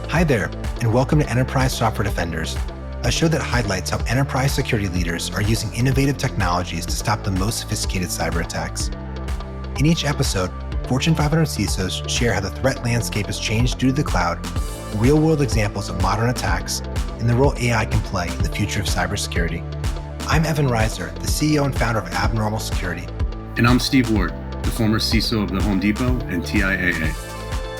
Hi there, and welcome to Enterprise Software Defenders, a show that highlights how enterprise security leaders are using innovative technologies to stop the most sophisticated cyber attacks. In each episode, Fortune 500 CISOs share how the threat landscape has changed due to the cloud, real-world examples of modern attacks, and the role AI can play in the future of cybersecurity. I'm Evan Reiser, the CEO and founder of Abnormal Security. And I'm Steve Ward, the former CISO of the Home Depot and TIAA.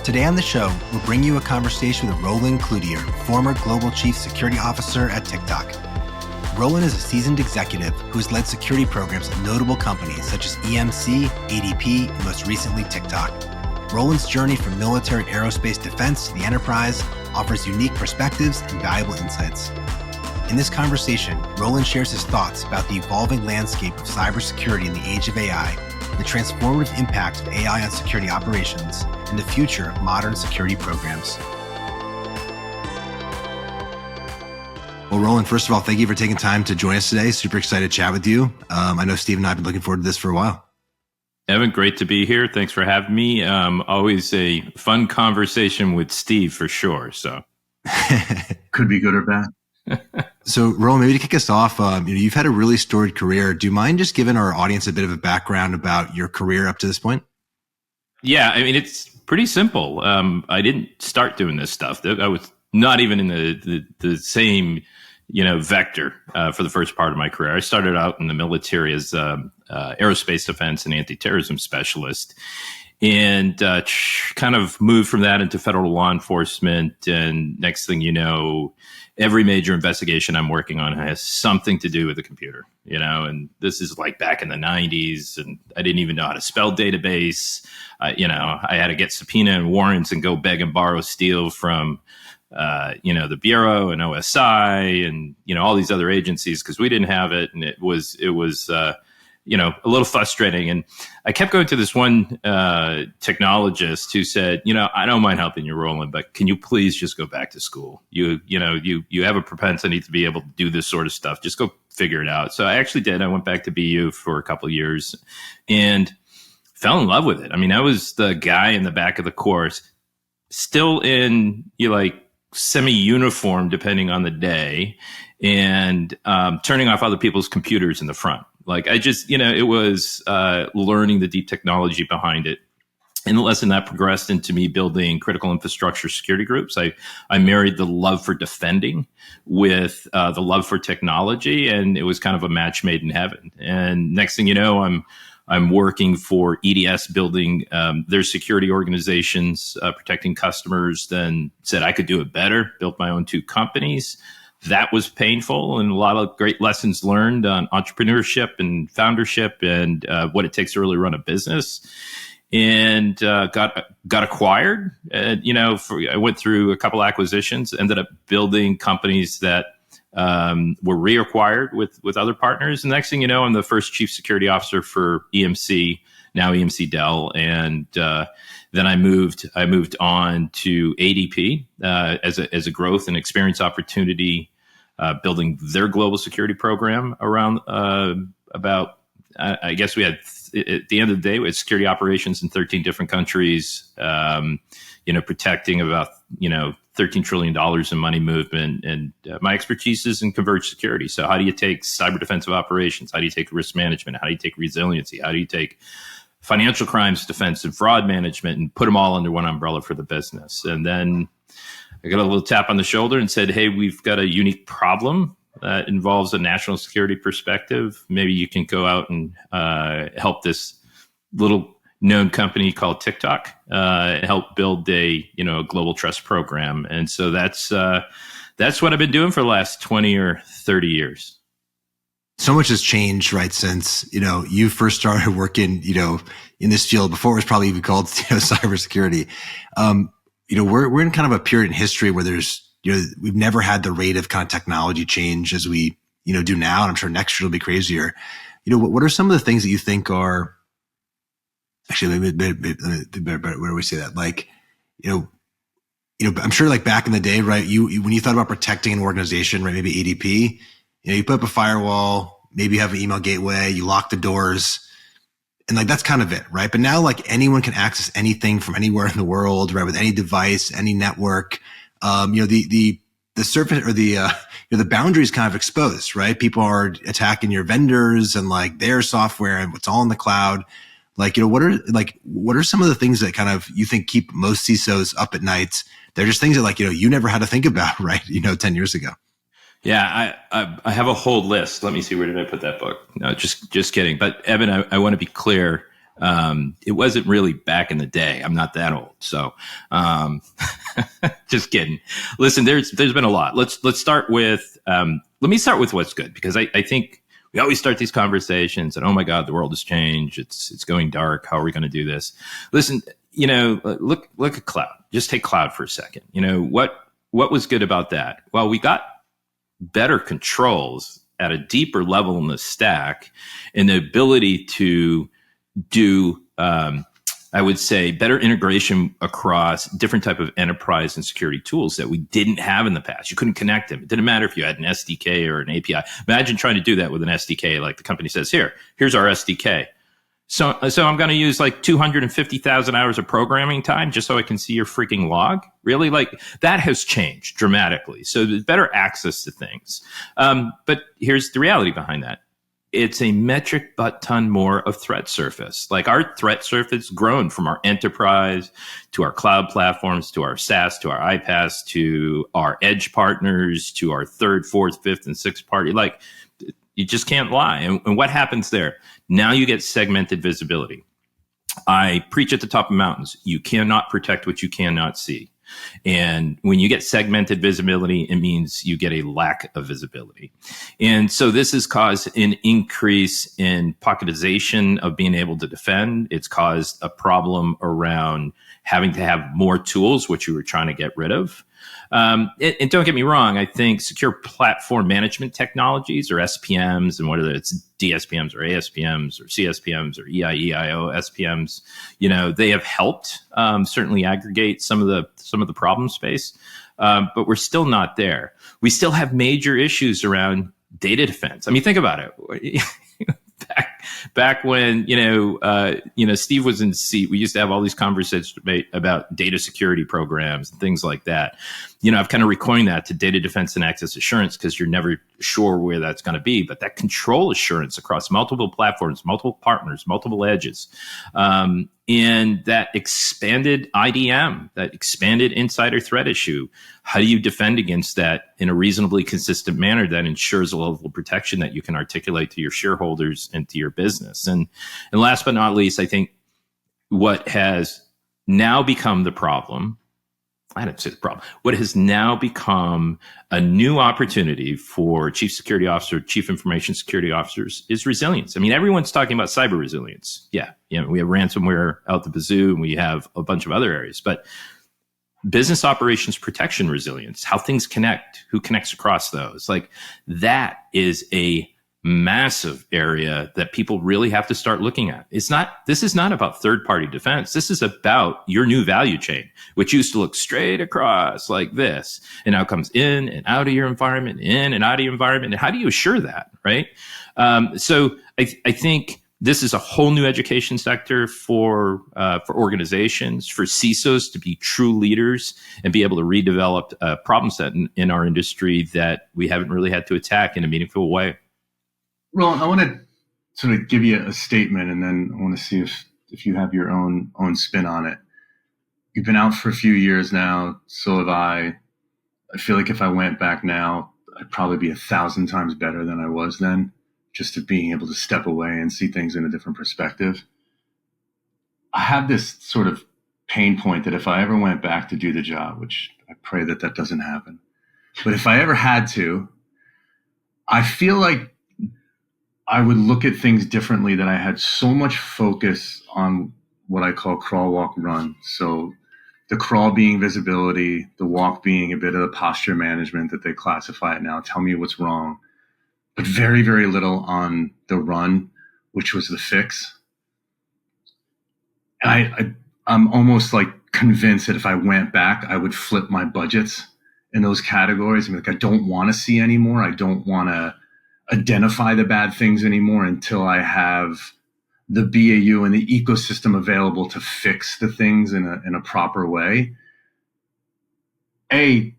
Today on the show, we'll bring you a conversation with Roland Cloutier, former Global Chief Security Officer at TikTok. Roland is a seasoned executive who has led security programs at notable companies such as EMC, ADP, and most recently TikTok. Roland's journey from military aerospace defense to the enterprise offers unique perspectives and valuable insights. In this conversation, Roland shares his thoughts about the evolving landscape of cybersecurity in the age of AI, the transformative impact of AI on security operations, and the future of modern security programs. Well, Roland, first of all, thank you for taking time to join us today. Super excited to chat with you. I know Steve and I have been looking forward to this for a while. Evan, great to be here. Thanks for having me. Always a fun conversation with Steve for sure. So Could be good or bad. So, Roland, maybe to kick us off, you've had a really storied career. Do you mind just giving our audience a bit of a background about your career up to this point? Yeah, I mean, it's pretty simple. I didn't start doing this stuff. I was not even in the same, vector for the first part of my career. I started out in the military as aerospace defense and anti-terrorism specialist, and kind of moved from that into federal law enforcement. And next thing you know, every major investigation I'm working on has something to do with the computer, and this is like back in the 90s, and I didn't even know how to spell database. I had to get subpoena and warrants and go beg and borrow steal from, the Bureau and OSI and, all these other agencies because we didn't have it. And it was a little frustrating. And I kept going to this one technologist who said, I don't mind helping you, Roland, but can you please just go back to school? You have a propensity to be able to do this sort of stuff. Just go figure it out. So I actually did. I went back to BU for a couple of years and fell in love with it. I mean, I was the guy in the back of the course, still in semi-uniform, depending on the day, and turning off other people's computers in the front. Like I just, it was learning the deep technology behind it. And the lesson that progressed into me building critical infrastructure security groups. I married the love for defending with the love for technology, and it was kind of a match made in heaven. And next thing you know, I'm working for EDS, building their security organizations, protecting customers. Then said I could do it better. Built my own 2 companies. That was painful, and a lot of great lessons learned on entrepreneurship and foundership and what it takes to really run a business. And got acquired. I went through a couple acquisitions, ended up building companies that were reacquired with other partners. And next thing you know, I'm the first chief security officer for EMC, now EMC Dell. And then I moved on to ADP as a growth and experience opportunity, building their global security program around about, I guess we had, at the end of the day, we had security operations in 13 different countries, protecting about, $13 trillion in money movement. And my expertise is in converged security. So how do you take cyber defensive operations? How do you take risk management? How do you take resiliency? How do you take financial crimes defense and fraud management and put them all under one umbrella for the business? And then I got a little tap on the shoulder and said, hey, we've got a unique problem that involves a national security perspective. Maybe you can go out and help this little known company called TikTok help build a global trust program. And so that's what I've been doing for the last 20 or 30 years. So much has changed, right, since you first started working in this field before it was probably even called cybersecurity. We're in kind of a period in history where there's we've never had the rate of kind of technology change as we do now, and I'm sure next year will be crazier. What are some of the things that you think are actually, maybe where do we say that? Like, I'm sure like back in the day, right? When you thought about protecting an organization, right? Maybe ADP, you put up a firewall, maybe you have an email gateway, you lock the doors, and like that's kind of it, right? But now like anyone can access anything from anywhere in the world, right? With any device, any network. The surface or the boundaries kind of exposed, right? People are attacking your vendors and like their software and what's all in the cloud. Like, what are some of the things that kind of you think keep most CISOs up at night? They're just things that like, you never had to think about, right? 10 years ago. Yeah, I have a whole list. Let me see, where did I put that book? No, just kidding. But Evan, I want to be clear. It wasn't really back in the day. I'm not that old, so just kidding. Listen, there's been a lot. Let's start with let me start with what's good, because I think we always start these conversations and, oh my God, the world has changed. It's going dark. How are we going to do this? Listen, look at cloud. Just take cloud for a second. What was good about that? Well, we got better controls at a deeper level in the stack, and the ability to do, I would say, better integration across different type of enterprise and security tools that we didn't have in the past. You couldn't connect them. It didn't matter if you had an SDK or an API. Imagine trying to do that with an SDK. Like the company says, here's our SDK. So I'm going to use like 250,000 hours of programming time just so I can see your freaking log. Really? Like, that has changed dramatically. So there's better access to things. But here's the reality behind that. It's a metric butt ton more of threat surface. Like, our threat surface grown from our enterprise to our cloud platforms, to our SaaS, to our iPaaS, to our edge partners, to our third, fourth, fifth, and sixth party. Like, you just can't lie. And what happens there? Now you get segmented visibility. I preach at the top of mountains. You cannot protect what you cannot see. And when you get segmented visibility, it means you get a lack of visibility. And so this has caused an increase in pocketization of being able to defend. It's caused a problem around having to have more tools, which you were trying to get rid of. And don't get me wrong, I think secure platform management technologies, or SPMs, and whether it's DSPMs or ASPMs or CSPMs or EIO SPMs, they have helped certainly aggregate some of the problem space, but we're still not there. We still have major issues around data defense. I mean, think about it. Back when Steve was in the seat, we used to have all these conversations about data security programs and things like that. I've kind of recoined that to data defense and access assurance, because you're never sure where that's going to be. But that control assurance across multiple platforms, multiple partners, multiple edges, and that expanded IDM, that expanded insider threat issue. How do you defend against that in a reasonably consistent manner that ensures a level of protection that you can articulate to your shareholders and to your business? And last but not least, I think what has now become the problem, I didn't say the problem, what has now become a new opportunity for chief security officer, chief information security officers, is resilience. I mean, everyone's talking about cyber resilience. Yeah, we have ransomware out the bazoo, and we have a bunch of other areas, but business operations protection resilience, how things connect, who connects across those, like, that is a massive area that people really have to start looking at. This is not about third-party defense. This is about your new value chain, which used to look straight across like this, and now comes in and out of your environment, in and out of your environment. And how do you assure that, right? So I think this is a whole new education sector for organizations, for CISOs to be true leaders and be able to redevelop a problem set in our industry that we haven't really had to attack in a meaningful way. Roland, I want to sort of give you a statement, and then I want to see if you have your own spin on it. You've been out for a few years now, so have I. I feel like if I went back now, I'd probably be 1,000 times better than I was then, just of being able to step away and see things in a different perspective. I have this sort of pain point that if I ever went back to do the job, which I pray that doesn't happen, but if I ever had to, I feel like I would look at things differently, that I had so much focus on what I call crawl, walk, run. So the crawl being visibility, the walk being a bit of the posture management that they classify it now. Tell me what's wrong. But very, very little on the run, which was the fix. And I'm almost like convinced that if I went back, I would flip my budgets in those categories. I mean, like, I don't want to see anymore. I don't want to identify the bad things anymore until I have the BAU and the ecosystem available to fix the things in a proper way. A,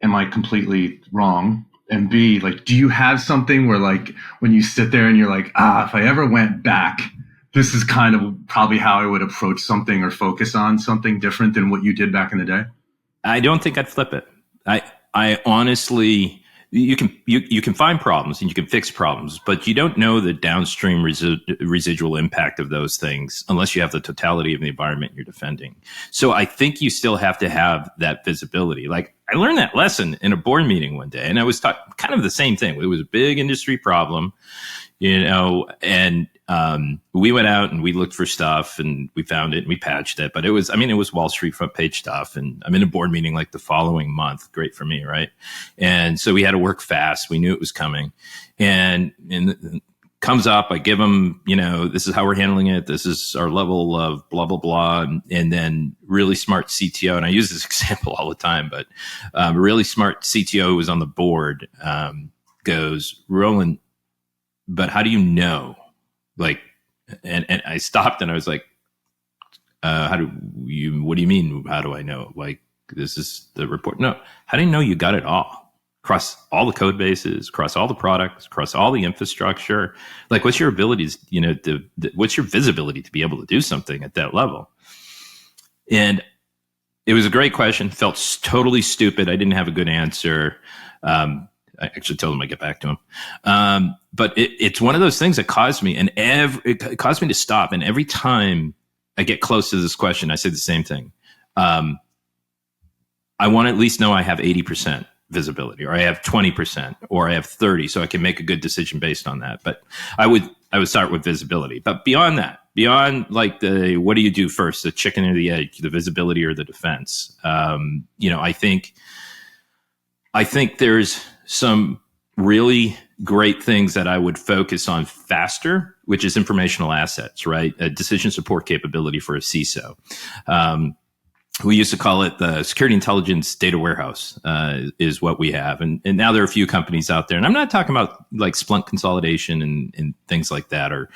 am I completely wrong? And B, like, do you have something where, like, when you sit there and you're like, if I ever went back, this is kind of probably how I would approach something or focus on something different than what you did back in the day? I don't think I'd flip it. I honestly, you can find problems and you can fix problems, but you don't know the downstream residual impact of those things unless you have the totality of the environment you're defending. So I think you still have to have that visibility. Like, I learned that lesson in a board meeting one day, and I was taught kind of the same thing. It was a big industry problem, and we went out and we looked for stuff and we found it and we patched it. But it was Wall Street front page stuff. And I'm in a board meeting like the following month. Great for me, right? And so we had to work fast. We knew it was coming. And comes up, I give them, this is how we're handling it. This is our level of blah, blah, blah. And then really smart CTO, and I use this example all the time, but a really smart CTO who was on the board goes, Roland, but how do you know? Like, and I stopped and I was like, what do you mean? How do I know? Like, this is the report. No, how do you know you got it all? Across all the code bases, across all the products, across all the infrastructure. Like, what's your abilities, what's your visibility to be able to do something at that level? And it was a great question. Felt totally stupid. I didn't have a good answer. I actually told him I'd get back to him. But it's one of those things that caused me, it caused me to stop. And every time I get close to this question, I say the same thing. I want to at least know I have 80% visibility, or I have 20%, or I have 30, so I can make a good decision based on that. But I would start with visibility. But beyond that, beyond like what do you do first, the chicken or the egg, the visibility or the defense? I think there's some really great things that I would focus on faster, which is informational assets, right? A decision support capability for a CISO. We used to call it the security intelligence data warehouse, is what we have. And now there are a few companies out there, and I'm not talking about like Splunk consolidation and things like that, or,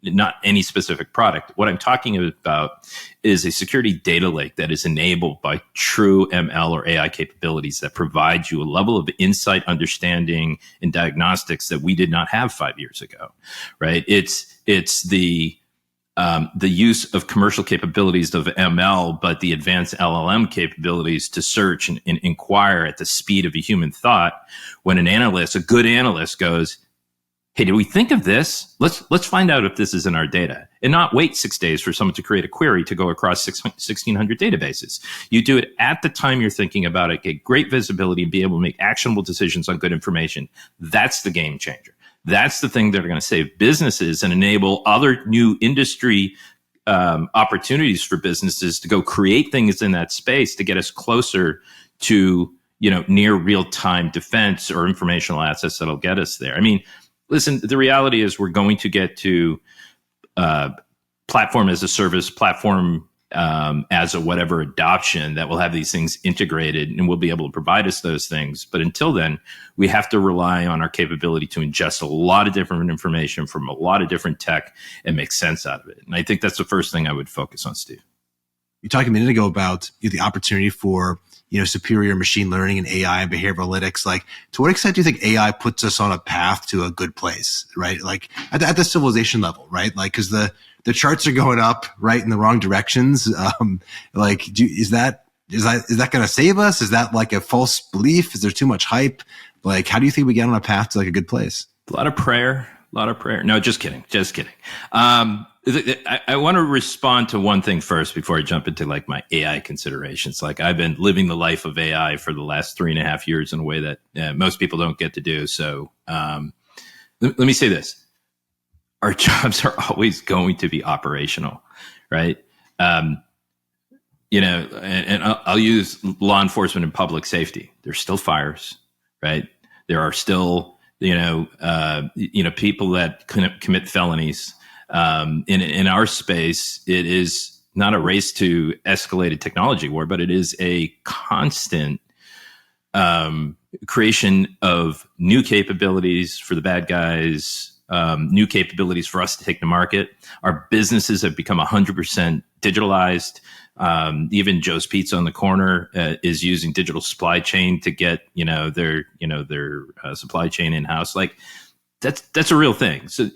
not any specific product. What I'm talking about is a security data lake that is enabled by true ML or AI capabilities that provide you a level of insight, understanding, and diagnostics that we did not have 5 years ago, right? It's the use of commercial capabilities of ML, but the advanced LLM capabilities to search and inquire at the speed of a human thought. When a good analyst goes, hey, did we think of this? Let's find out if this is in our data, and not wait 6 days for someone to create a query to go across 1,600 databases. You do it at the time you're thinking about it, get great visibility, and be able to make actionable decisions on good information. That's the game changer. That's the thing that are going to save businesses and enable other new industry opportunities for businesses to go create things in that space to get us closer to, near real-time defense or informational assets that'll get us there. I mean, listen, the reality is we're going to get to platform as a service, platform as a whatever adoption that will have these things integrated and will be able to provide us those things. But until then, we have to rely on our capability to ingest a lot of different information from a lot of different tech and make sense out of it. And I think that's the first thing I would focus on, Steve. You talked a minute ago about the opportunity for superior machine learning and AI and behavioral analytics. Like, to what extent do you think AI puts us on a path to a good place, right? Like at the civilization level, right? Like, because the charts are going up right in the wrong directions. Is that going to save us? Is that like a false belief? Is there too much hype? Like, how do you think we get on a path to like a good place? A lot of prayer. No, just kidding. I want to respond to one thing first before I jump into like my AI considerations. Like, I've been living the life of AI for the last 3.5 years in a way that most people don't get to do. So let me say this. Our jobs are always going to be operational, right? And I'll use law enforcement and public safety. There's still fires, right? There are still, people that commit felonies. In our space, it is not a race to escalated technology war, but it is a constant creation of new capabilities for the bad guys, new capabilities for us to take to market. Our businesses have become 100% digitalized. Even Joe's Pizza on the corner is using digital supply chain to get their supply chain in house. Like that's a real thing. So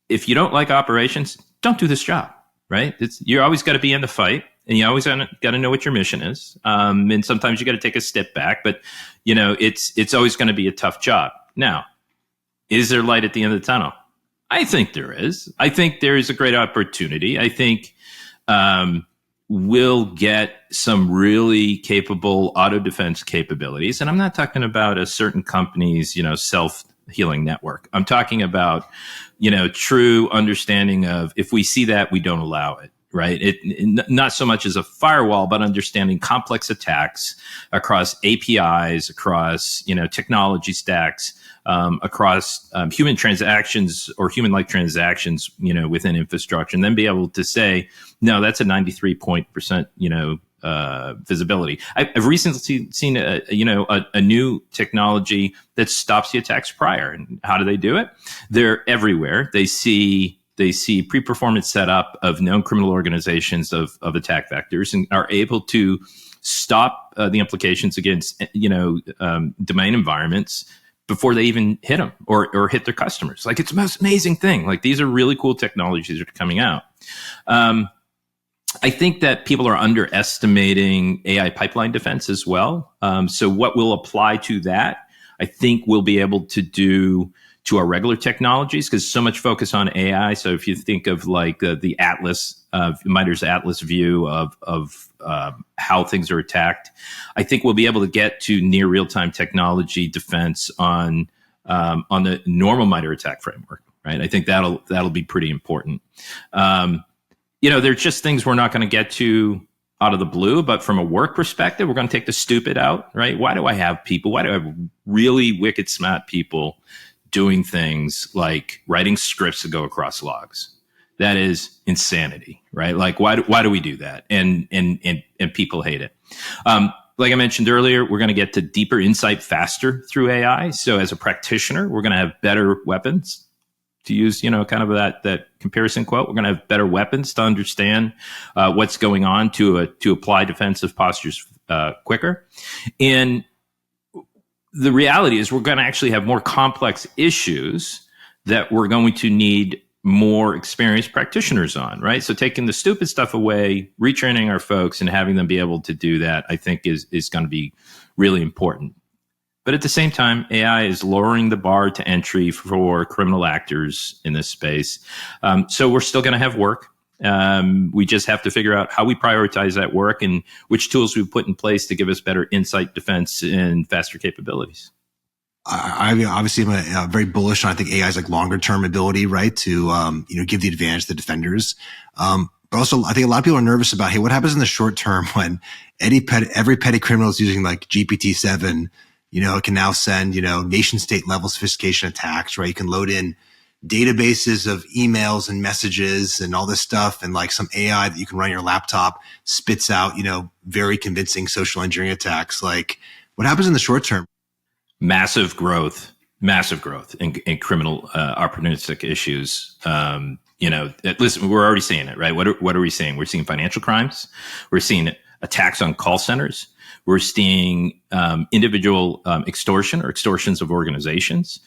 if you don't like operations, don't do this job. Right? You always got to be in the fight, and you always got to know what your mission is. And sometimes you got to take a step back, but it's always going to be a tough job. Now, is there light at the end of the tunnel? I think there is. I think there is a great opportunity. I think we'll get some really capable auto defense capabilities, and I'm not talking about a certain company's self-healing network. I'm talking about true understanding of, if we see that, we don't allow it. Right. It not so much as a firewall, but understanding complex attacks across APIs, across, technology stacks, across human transactions or human-like transactions, within infrastructure, and then be able to say, no, that's a 93% visibility. I've recently seen a new technology that stops the attacks prior. And how do they do it? They're everywhere. They see pre-performance setup of known criminal organizations of attack vectors, and are able to stop the implications against domain environments before they even hit them or hit their customers. Like, it's the most amazing thing. Like, these are really cool technologies that are coming out. I think that people are underestimating AI pipeline defense as well. So what will apply to that, I think we'll be able to do to our regular technologies, because so much focus on AI. So if you think of like the Atlas, MITRE's Atlas view of how things are attacked, I think we'll be able to get to near real-time technology defense on the normal MITRE attack framework, right? I think that'll be pretty important. There's just things we're not going to get to out of the blue, but from a work perspective, we're going to take the stupid out, right? Why do I have really wicked smart people doing things like writing scripts that go across logs? That is insanity, right? Like, why do we do that? And people hate it. Like I mentioned earlier, we're going to get to deeper insight faster through AI. So as a practitioner, we're going to have better weapons. To use, kind of that comparison quote, we're going to have better weapons to understand what's going on to apply defensive postures quicker. And the reality is, we're going to actually have more complex issues that we're going to need more experienced practitioners on, right? So taking the stupid stuff away, retraining our folks, and having them be able to do that, I think is going to be really important. But at the same time, AI is lowering the bar to entry for criminal actors in this space. So we're still going to have work. We just have to figure out how we prioritize that work and which tools we put in place to give us better insight, defense, and faster capabilities. I obviously am very bullish on, I think, AI's like longer term ability, right, to give the advantage to the defenders. But also, I think a lot of people are nervous about, hey, what happens in the short term when every petty criminal is using like GPT-7? It can now send, nation state level sophistication attacks, right? You can load in databases of emails and messages and all this stuff. And like some AI that you can run on your laptop spits out, very convincing social engineering attacks. Like, what happens in the short term? Massive growth in criminal opportunistic issues. Listen, we're already seeing it, right? What are we seeing? We're seeing financial crimes. We're seeing attacks on call centers. We're seeing individual extortion or extortions of organizations.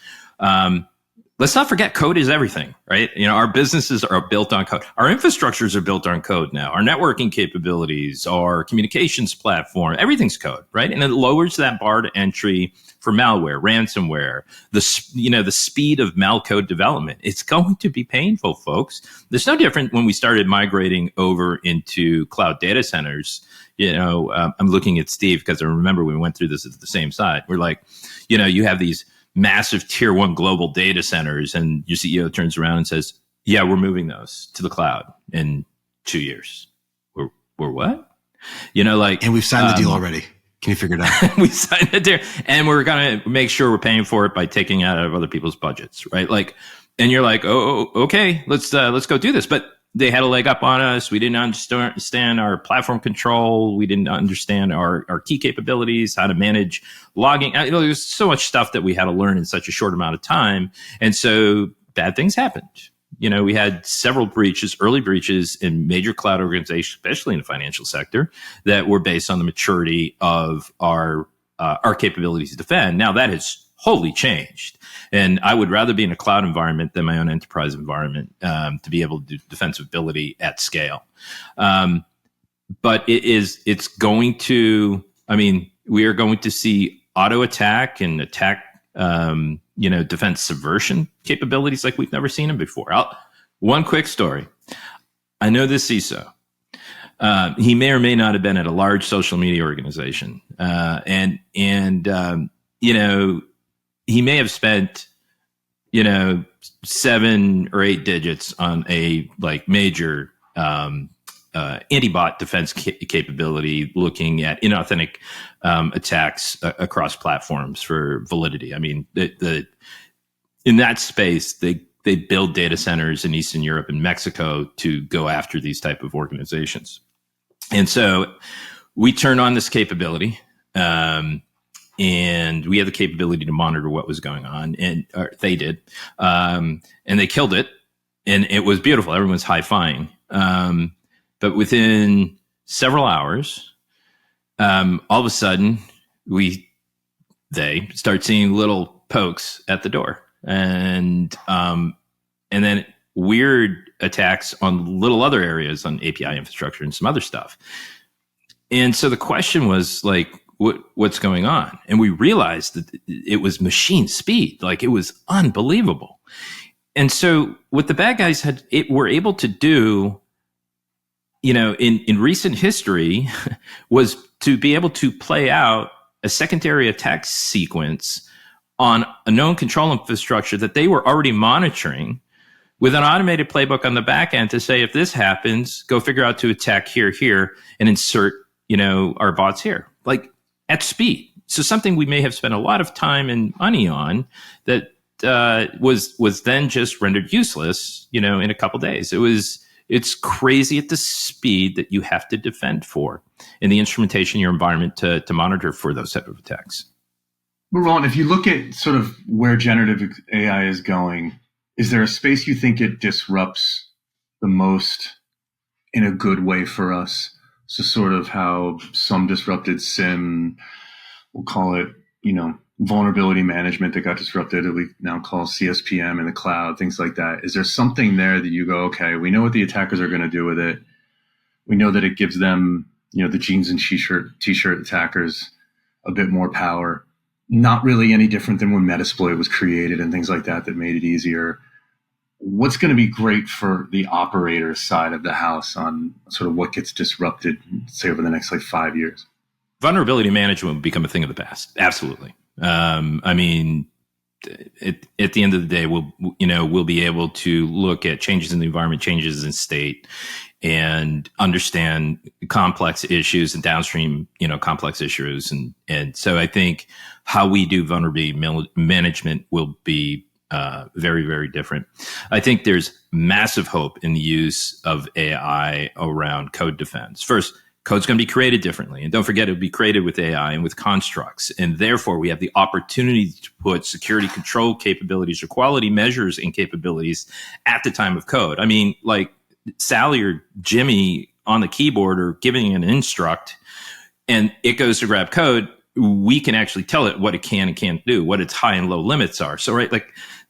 Let's not forget, code is everything, right? Our businesses are built on code. Our infrastructures are built on code now. Our networking capabilities, our communications platform, everything's code, right? And it lowers that bar to entry for malware, ransomware, the speed of malcode development. It's going to be painful, folks. There's no different when we started migrating over into cloud data centers. I'm looking at Steve because I remember we went through this at the same side. We're like, you have these massive tier 1 global data centers, and your CEO turns around and says, yeah, we're moving those to the cloud in 2 years. We're what? And we've signed the deal already. Can you figure it out? We signed the deal, and we're going to make sure we're paying for it by taking out of other people's budgets, right? Like, and you're like, oh, okay, let's go do this. But they had a leg up on us. We didn't understand our platform control. We didn't understand our key capabilities, how to manage logging. There's so much stuff that we had to learn in such a short amount of time. And so bad things happened. we had several breaches, early breaches in major cloud organizations, especially in the financial sector, that were based on the maturity of our capabilities to defend. Now that has wholly changed, and I would rather be in a cloud environment than my own enterprise environment to be able to do defensibility at scale. But it's going to. I mean, we are going to see auto attack and attack. Defense subversion capabilities like we've never seen them before. One quick story. I know this CISO. He may or may not have been at a large social media organization, and he may have spent 7 or 8 digits on a major anti-bot defense capability, looking at inauthentic attacks across platforms for validity. I mean, in that space, they build data centers in Eastern Europe and Mexico to go after these type of organizations. And so we turned on this capability, and we had the capability to monitor what was going on, or they did, and they killed it, and it was beautiful. Everyone's high-fiving. But within several hours, all of a sudden, they start seeing little pokes at the door, and then weird attacks on little other areas on API infrastructure and some other stuff. And so the question was what's going on? And we realized that it was machine speed, it was unbelievable. And so what the bad guys were able to do, in recent history, was to be able to play out a secondary attack sequence on a known control infrastructure that they were already monitoring, with an automated playbook on the back end to say, if this happens, go figure out to attack here, and insert, our bots here, at speed. So something we may have spent a lot of time and money on that was then just rendered useless, in a couple days. It's crazy at the speed that you have to defend for in the instrumentation in your environment to monitor for those type of attacks. Well, Roland, if you look at sort of where generative AI is going, is there a space you think it disrupts the most in a good way for us? So sort of how some disrupted SIM, we'll call it, vulnerability management that got disrupted, that we now call CSPM in the cloud, things like that. Is there something there that you go, okay, we know what the attackers are going to do with it. We know that it gives them, the jeans and t-shirt attackers a bit more power. Not really any different than when Metasploit was created and things like that made it easier. What's going to be great for the operator side of the house on sort of what gets disrupted, say, over the next 5 years? Vulnerability management will become a thing of the past. Absolutely. I mean, at the end of the day, we'll be able to look at changes in the environment, changes in state, and understand complex issues and downstream, complex issues. And so I think how we do vulnerability management will be very, very different. I think there's massive hope in the use of AI around code defense. First, code's going to be created differently. And don't forget, it'll be created with AI and with constructs. And therefore, we have the opportunity to put security control capabilities or quality measures and capabilities at the time of code. I mean, Sally or Jimmy on the keyboard are giving an instruct, and it goes to grab code. We can actually tell it what it can and can't do, what its high and low limits are. So, right,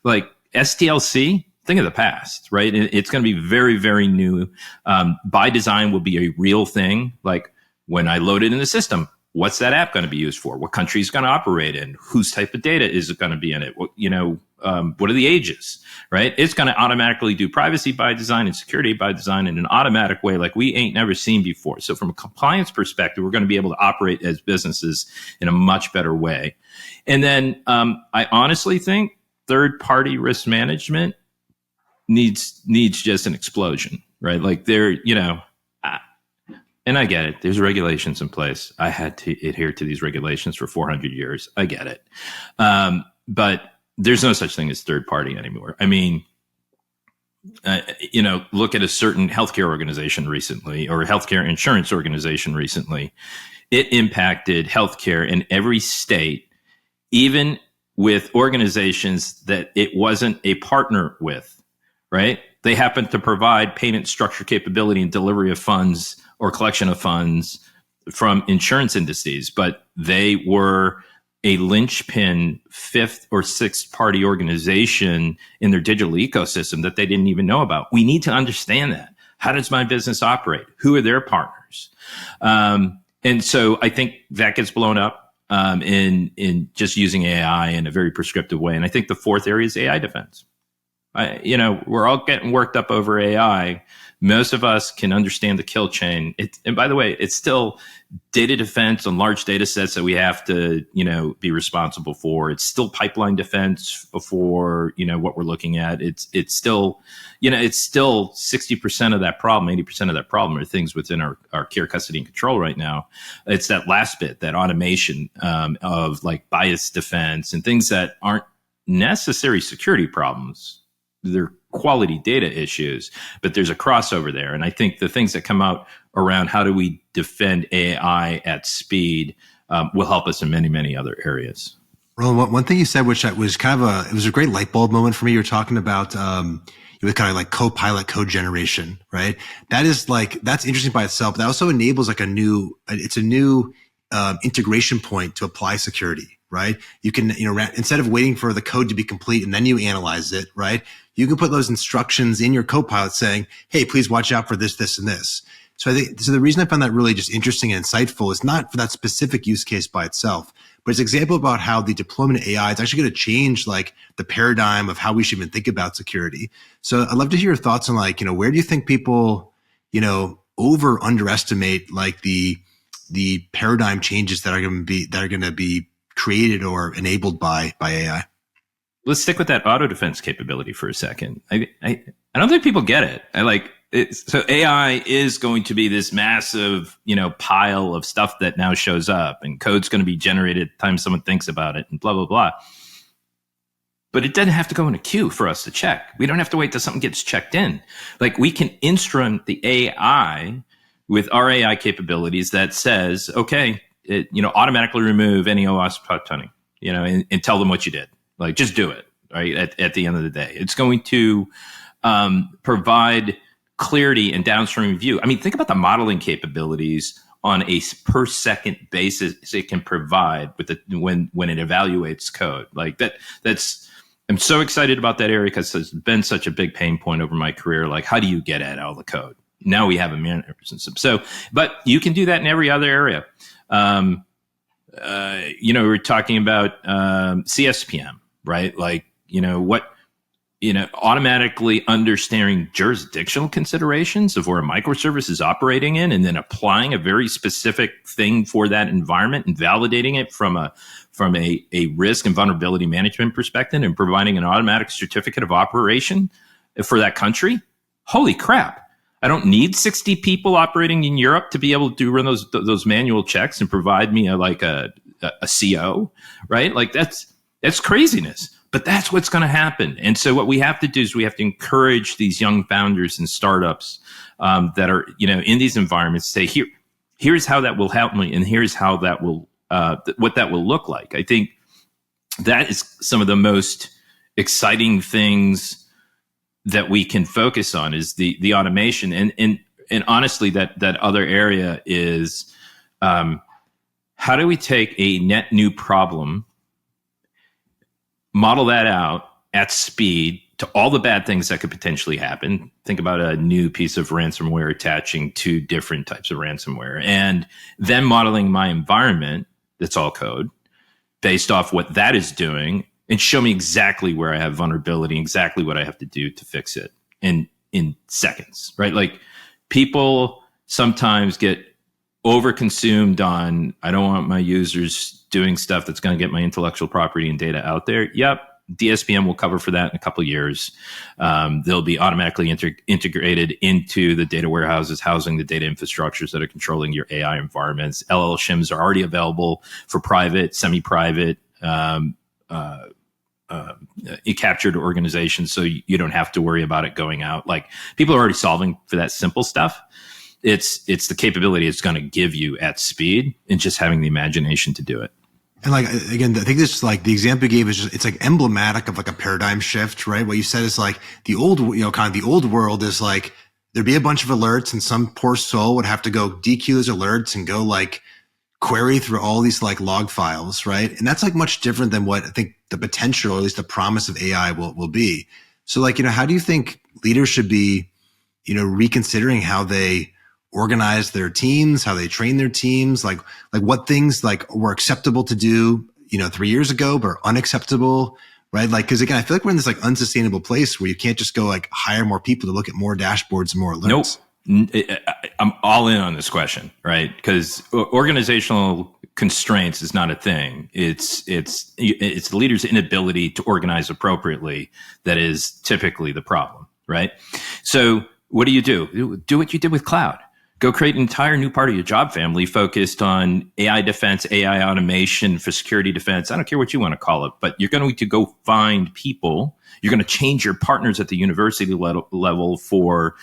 like STLC, thing of the past, right? It's going to be very, very new. By design will be a real thing. Like when I load it in the system, what's that app going to be used for? What country is going to operate in? Whose type of data is it going to be in it? What are the ages, right? It's going to automatically do privacy by design and security by design in an automatic way like we ain't never seen before. So from a compliance perspective, we're going to be able to operate as businesses in a much better way. And then I honestly think third-party risk management needs just an explosion, right? Like and I get it. There's regulations in place. I had to adhere to these regulations for 400 years. I get it. But there's no such thing as third party anymore. I mean, look at a certain healthcare organization recently, or healthcare insurance organization recently. It impacted healthcare in every state, even with organizations that it wasn't a partner with, right? They happen to provide payment structure capability and delivery of funds or collection of funds from insurance indices, but they were a linchpin fifth or sixth party organization in their digital ecosystem that they didn't even know about. We need to understand that. How does my business operate? Who are their partners? And so I think that gets blown up in just using AI in a very prescriptive way. And I think the fourth area is AI defense. We're all getting worked up over AI. Most of us can understand the kill chain. And by the way, it's still data defense on large data sets that we have to, be responsible for. It's still pipeline defense for, what we're looking at. It's still, it's still 60% of that problem, 80% of that problem are things within our care, custody, and control right now. It's that last bit, that automation of like bias defense and things that aren't necessary security problems. They're quality data issues, but there's a crossover there. And I think the things that come out around how do we defend AI at speed will help us in many, many other areas. Roland, one thing you said, which was it was a great light bulb moment for me. You were talking about, it was kind of like co-pilot code generation, right? That's interesting by itself. But that also enables like a new integration point to apply security, right? You can, instead of waiting for the code to be complete and then you analyze it, right? You can put those instructions in your Copilot saying, hey, please watch out for this, this, and this. So the reason I found that really just interesting and insightful is not for that specific use case by itself, but it's an example about how the deployment of AI is actually going to change like the paradigm of how we should even think about security. So I'd love to hear your thoughts on where do you think people, underestimate like the paradigm changes that are going to be created or enabled by AI? Let's stick with that auto defense capability for a second. I don't think people get it. So AI is going to be this massive, pile of stuff that now shows up, and code's going to be generated at the time someone thinks about it, and blah, blah, blah. But it doesn't have to go in a queue for us to check. We don't have to wait till something gets checked in. Like we can instrument the AI with our AI capabilities that says, okay, automatically remove any OWASP tuning, and tell them what you did. Like, just do it, right? At the end of the day, it's going to provide clarity and downstream view. I mean, think about the modeling capabilities on a per second basis it can provide with when it evaluates code. Like I'm so excited about that area because it's been such a big pain point over my career. Like, how do you get at all the code? Now we have a management system. So, but you can do that in every other area. We're talking about CSPM, right? Like, automatically understanding jurisdictional considerations of where a microservice is operating in, and then applying a very specific thing for that environment and validating it from a risk and vulnerability management perspective, and providing an automatic certificate of operation for that country. Holy crap. I don't need 60 people operating in Europe to be able to run those manual checks and provide me a CO, right? Like that's craziness, but that's what's going to happen. And so what we have to do is we have to encourage these young founders and startups that are, in these environments to say, here's how that will help me. And here's how that will, what that will look like. I think that is some of the most exciting things that we can focus on is the automation. And honestly, that other area is, how do we take a net new problem, model that out at speed to all the bad things that could potentially happen? Think about a new piece of ransomware attaching to different types of ransomware, and then modeling my environment that's all code based off what that is doing, and show me exactly where I have vulnerability, exactly what I have to do to fix it in seconds, right? Like people sometimes get overconsumed on, I don't want my users doing stuff that's going to get my intellectual property and data out there. Yep. DSPM will cover for that in a couple of years. They'll be automatically integrated into the data warehouses, housing the data infrastructures that are controlling your AI environments. LLShims are already available for private, semi-private, captured organizations, so you don't have to worry about it going out. Like people are already solving for that simple stuff. It's the capability it's going to give you at speed and just having the imagination to do it. And like, again, I think this, like the example you gave is just, it's like emblematic of like a paradigm shift, right? What you said is like the old, kind of the old world is like, there'd be a bunch of alerts and some poor soul would have to go DQ those alerts and go like query through all these like log files, right? And that's like much different than what I think the potential, or at least the promise of AI will be. So like, how do you think leaders should be, reconsidering how they organize their teams, how they train their teams, like what things like were acceptable to do, 3 years ago, but are unacceptable, right? Like, cause again, I feel like we're in this like unsustainable place where you can't just go like hire more people to look at more dashboards and more alerts. Nope. I'm all in on this question, right? Because organizational constraints is not a thing. It's the leader's inability to organize appropriately that is typically the problem, right? So what do? Do what you did with cloud. Go create an entire new part of your job family focused on AI defense, AI automation for security defense. I don't care what you want to call it, but you're going to go find people. You're going to change your partners at the university level for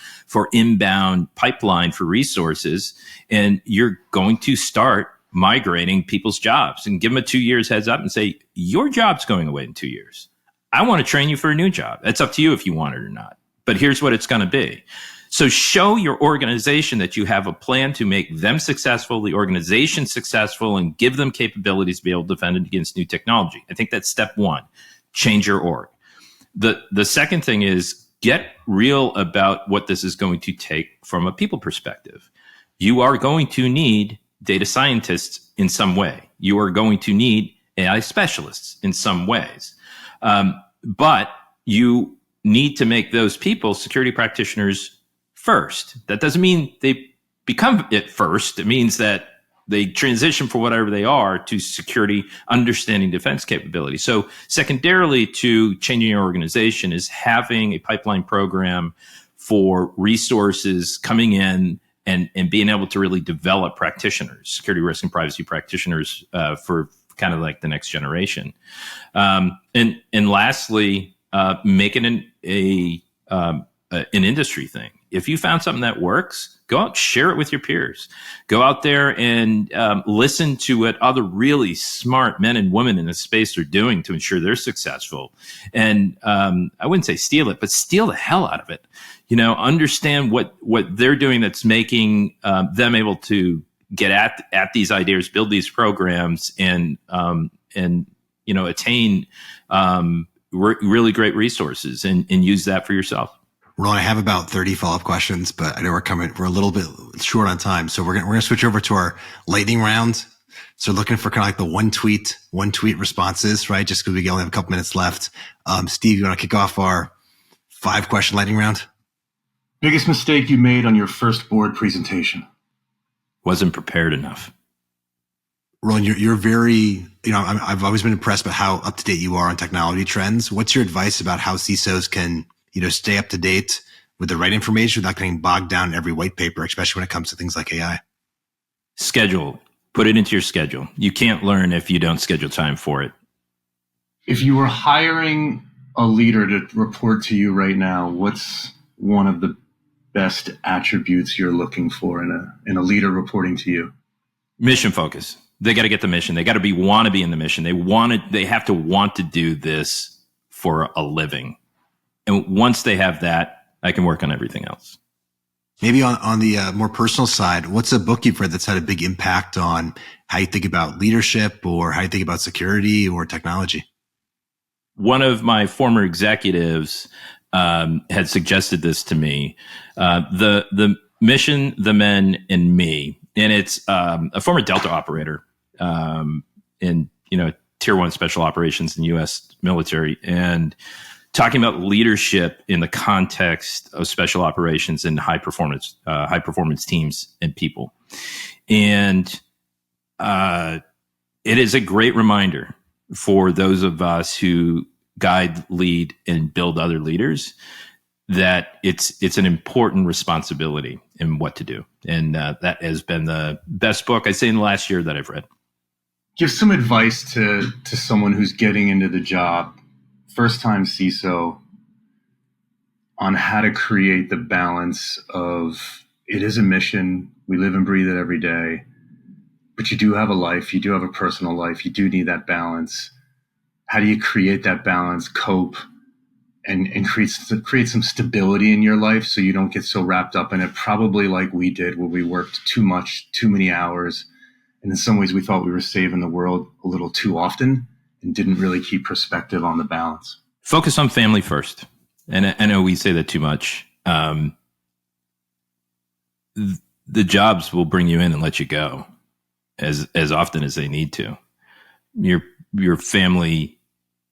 inbound pipeline for resources. And you're going to start migrating people's jobs and give them a 2 years heads up and say, your job's going away in 2 years. I want to train you for a new job. It's up to you if you want it or not. But here's what it's going to be. So show your organization that you have a plan to make them successful, the organization successful, and give them capabilities to be able to defend against new technology. I think that's step one. Change your org. The second thing is get real about what this is going to take from a people perspective. You are going to need data scientists in some way. You are going to need AI specialists in some ways. But you need to make those people security practitioners first. That doesn't mean they become it first. It means that they transition for whatever they are to security, understanding defense capability. So secondarily to changing your organization is having a pipeline program for resources coming in and being able to really develop practitioners, security risk and privacy practitioners for kind of like the next generation. And lastly, make it an industry thing. If you found something that works, go out, share it with your peers. Go out there and listen to what other really smart men and women in this space are doing to ensure they're successful. And I wouldn't say steal it, but steal the hell out of it. Understand what they're doing that's making them able to get at these ideas, build these programs, and attain really great resources and use that for yourself. Roland, I have about 30 follow-up questions, but I know we're a little bit short on time. So we're going to switch over to our lightning round. So looking for kind of like the one tweet responses, right? Just because we only have a couple minutes left. Steve, you want to kick off our 5-question lightning round? Biggest mistake you made on your first board presentation? Wasn't prepared enough. Roland, you're very, I've always been impressed by how up to date you are on technology trends. What's your advice about how CISOs can stay up to date with the right information without getting bogged down in every white paper, especially when it comes to things like AI? Schedule. Put it into your schedule. You can't learn if you don't schedule time for it. If you were hiring a leader to report to you right now, what's one of the best attributes you're looking for in a leader reporting to you? Mission focus. They got to get the mission. They got to want to be in the mission. They have to want to do this for a living. And once they have that, I can work on everything else. Maybe on the more personal side, what's a book you've read that's had a big impact on how you think about leadership or how you think about security or technology? One of my former executives had suggested this to me. The Mission, the Men, and Me. And it's a former Delta operator in Tier 1 special operations in the U.S. military. And talking about leadership in the context of special operations and high performance teams and people. And it is a great reminder for those of us who guide, lead, and build other leaders that it's an important responsibility in what to do. And that has been the best book I'd say in the last year that I've read. Give some advice to someone who's getting into the job, first-time CISO, on how to create the balance of it is a mission, we live and breathe it every day, but you do have a life, you do have a personal life, you do need that balance. How do you create that balance, cope, and create some stability in your life so you don't get so wrapped up in it, probably like we did, where we worked too much, too many hours. And in some ways we thought we were saving the world a little too often and didn't really keep perspective on the balance. Focus on family first. And I know we say that too much. The jobs will bring you in and let you go as often as they need to. Your family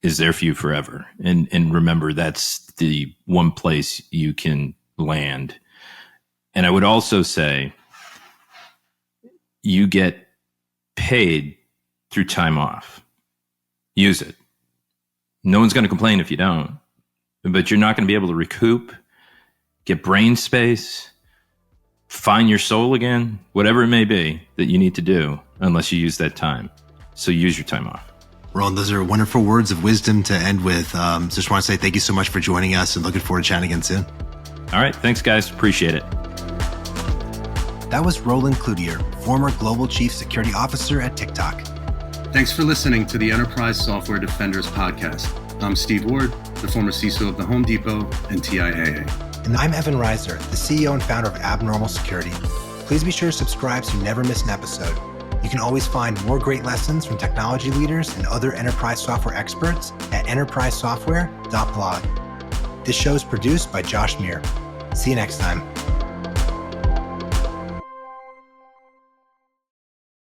is there for you forever. And remember, that's the one place you can land. And I would also say you get paid through time off. Use it. No one's going to complain if you don't, but you're not going to be able to recoup, get brain space, find your soul again, whatever it may be that you need to do, unless you use that time. So use your time off. Roland, those are wonderful words of wisdom to end with. Just want to say thank you so much for joining us and looking forward to chatting again soon. All right. Thanks, guys. Appreciate it. That was Roland Cloutier, former Global Chief Security Officer at TikTok. Thanks for listening to the Enterprise Software Defenders podcast. I'm Steve Ward, the former CSO of the Home Depot and TIAA. And I'm Evan Reiser, the CEO and founder of Abnormal Security. Please be sure to subscribe so you never miss an episode. You can always find more great lessons from technology leaders and other enterprise software experts at enterprisesoftware.blog. This show is produced by Josh Muir. See you next time.